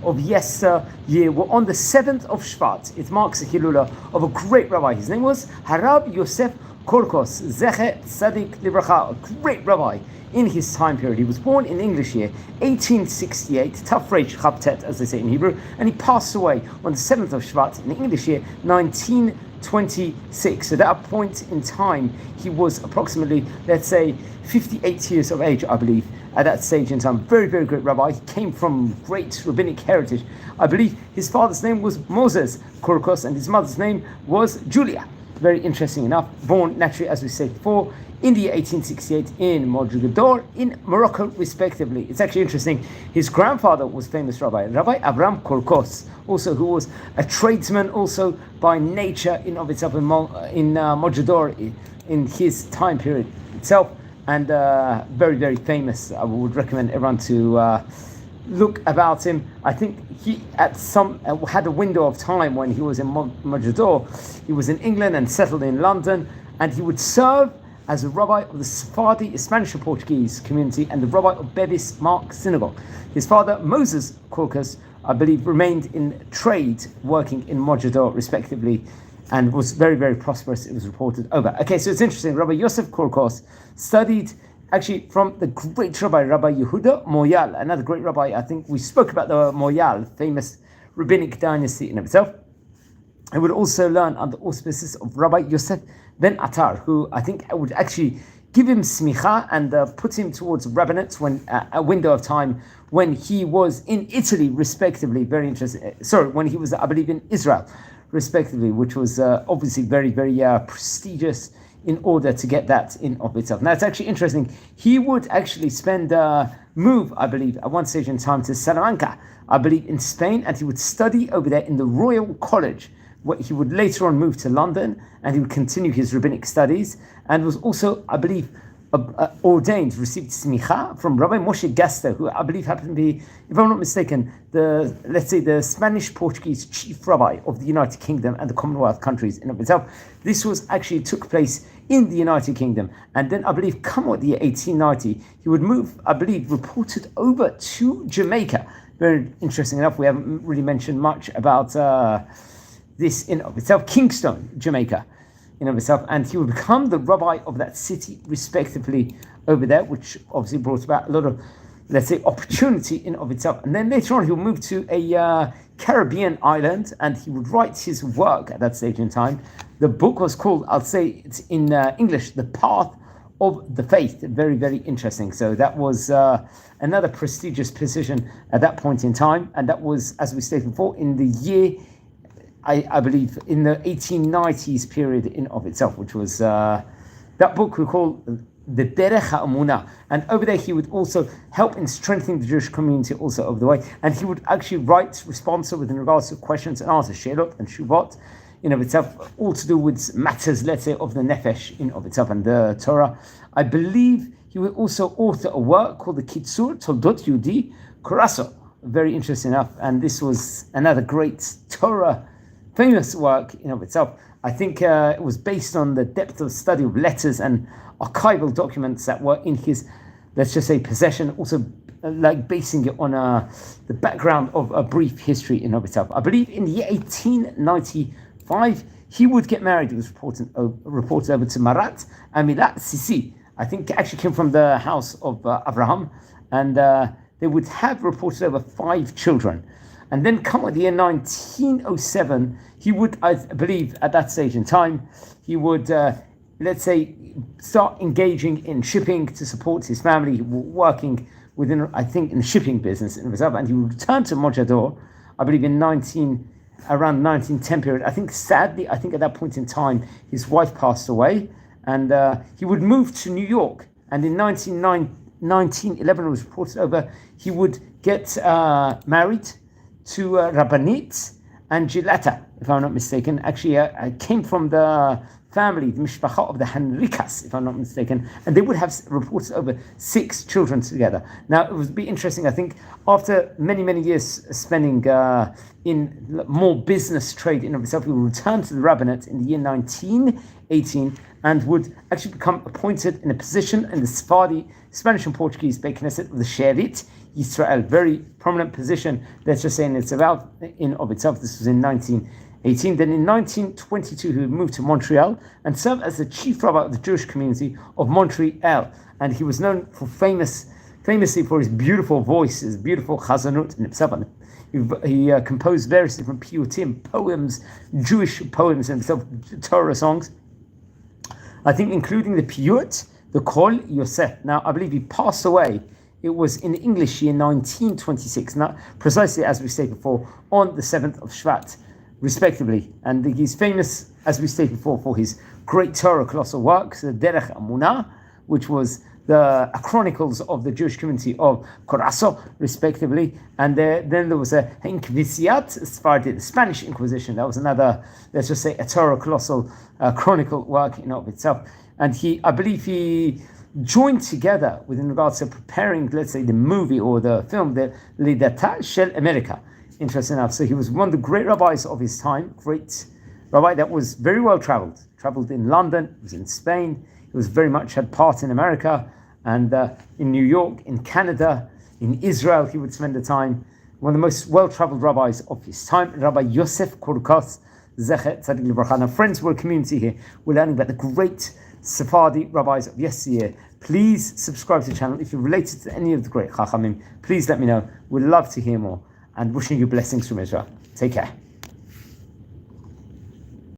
of year were on the 7th of Shvat. It marks a Hilula of a great rabbi. His name was Rabbi Yosef Korkous Z'tl, a great rabbi in his time period. He was born in English year 1868, Tafresh Chaptet, as they say in Hebrew, and he passed away on the 7th of Shvat in English year 1926. So at that point in time, he was approximately, let's say, 58 years of age, I believe, at that stage in time. Very, very great rabbi. He came from great rabbinic heritage. I believe his father's name was Moses Korkous, and his mother's name was Julia. Very interesting enough. Born naturally, as we said before, in the year 1868 in Mogador, in Morocco, respectively. It's actually interesting. His grandfather was famous Rabbi Abraham Korkos, also who was a tradesman, also by nature in of itself in Mogador in his time period itself, and very, very famous. I would recommend everyone to look about him. I think he had a window of time when he was in Mogador. He was in England and settled in London, and he would serve as a rabbi of the Sephardi, Spanish and Portuguese community, and the rabbi of Bevis Mark Synagogue. His father, Moses Korkous, I believe, remained in trade, working in Mogador, respectively, and was very, very prosperous, it was reported over. Okay, so it's interesting. Rabbi Yosef Korkous studied actually from the great Rabbi Yehuda Moyal, another great rabbi. I think we spoke about the Moyal, famous rabbinic dynasty in itself. He would also learn under auspices of Rabbi Yosef ben Attar, who I think would actually give him smicha and put him towards rabbinate when a window of time when he was in Italy, respectively. Very interesting. When he was, I believe, in Israel, respectively, which was obviously very, very prestigious in order to get that in of itself. Now, it's actually interesting. He would actually move, I believe, at one stage in time to Salamanca, I believe, in Spain, and he would study over there in the Royal College. He would later on move to London, and he would continue his rabbinic studies, and was also, I believe, ordained, received smicha from Rabbi Moshe Gaster, who I believe happened to be, if I'm not mistaken, the Spanish-Portuguese chief rabbi of the United Kingdom and the Commonwealth countries in of itself. This took place in the United Kingdom, and then I believe, come the year 1890, he would move, I believe, reported over to Jamaica. Very interesting enough, we haven't really mentioned much about this in of itself, Kingston, Jamaica, in of itself, and he would become the rabbi of that city, respectively, over there, which obviously brought about a lot of, let's say, opportunity in of itself. And then later on, he would move to a Caribbean island, and he would write his work at that stage in time. The book was called, I'll say it's in English, The Path of the Faith. Very, very interesting. So that was another prestigious position at that point in time, and that was, as we stated before, in the year, I believe, in the 1890s period in of itself, which was that book we call the Derech HaEmunah. And over there, he would also help in strengthening the Jewish community also over the way. And he would actually write responses with regards to questions and answers, Shearot and Shuvot, in of itself, all to do with matters, let's say, of the Nefesh in of itself and the Torah. I believe he would also author a work called the Kitzur Toldot Yehudi Kuraso. Very interesting enough. And this was another great Torah famous work in of itself. I think it was based on the depth of study of letters and archival documents that were in his, let's just say, possession, also like basing it on the background of a brief history in of itself. I believe in the year 1895, he would get married. It was reported over to Marat Amilat Sisi. I think it actually came from the house of Abraham, and they would have reported over 5 children. And then come the year 1907, he would, I believe, at that stage in time, he would, let's say, start engaging in shipping to support his family, working within, I think, in the shipping business in himself, and he would return to Mogador, I believe, around 1910 period. I think, sadly, at that point in time, his wife passed away, and he would move to New York, and in 1911, it was reported over, he would get married to Rabbanit and Gilata, if I'm not mistaken. Actually, I came from the family, the mishpacha of the Henricas, if I'm not mistaken, and they would have reported over 6 children together. Now, it would be interesting, I think, after many, many years spending in more business trade in of itself, he would return to the rabbinate in the year 1918, and would actually become appointed in a position in the Sephardi, Spanish and Portuguese Beit Knesset of the Shearit, Israel, very prominent position. Let's just say in of itself. This was in 1918. Then in 1922, he would move to Montreal and serve as the chief rabbi of the Jewish community of Montreal. And he was known for famously for his beautiful voice, his beautiful chazanut in himself. He composed various different piyutim, poems, Jewish poems and himself, Torah songs. I think including the piyut, the kol, Yosef. Now, I believe he passed away. It was in the English year 1926, not precisely as we stated before, on the 7th of Shvat, respectively. And he's famous, as we stated before, for his great Torah colossal works, the Derech Amunah, which was the chronicles of the Jewish community of Corazo, respectively. And then there was a Inquisiat, Sephardi, the Spanish Inquisition. That was another, let's just say, a Torah colossal chronicle work in of itself. And I believe he joined together in regards to preparing, let's say, the movie or the film, the Lidata Shel America. Interesting enough. So he was one of the great rabbis of his time, great rabbi that was very well traveled in London, he was in Spain, he was very much had part in America, and in New York, in Canada, in Israel, he would spend the time. One of the most well-traveled rabbis of his time, Rabbi Yosef Korkous Z'tl. Now, friends, we're a community here. We're learning about the great Sephardi rabbis of yesteryear. Please subscribe to the channel. If you're related to any of the great Chachamim, please let me know. We'd love to hear more. And wishing you blessings from Israel. Take care.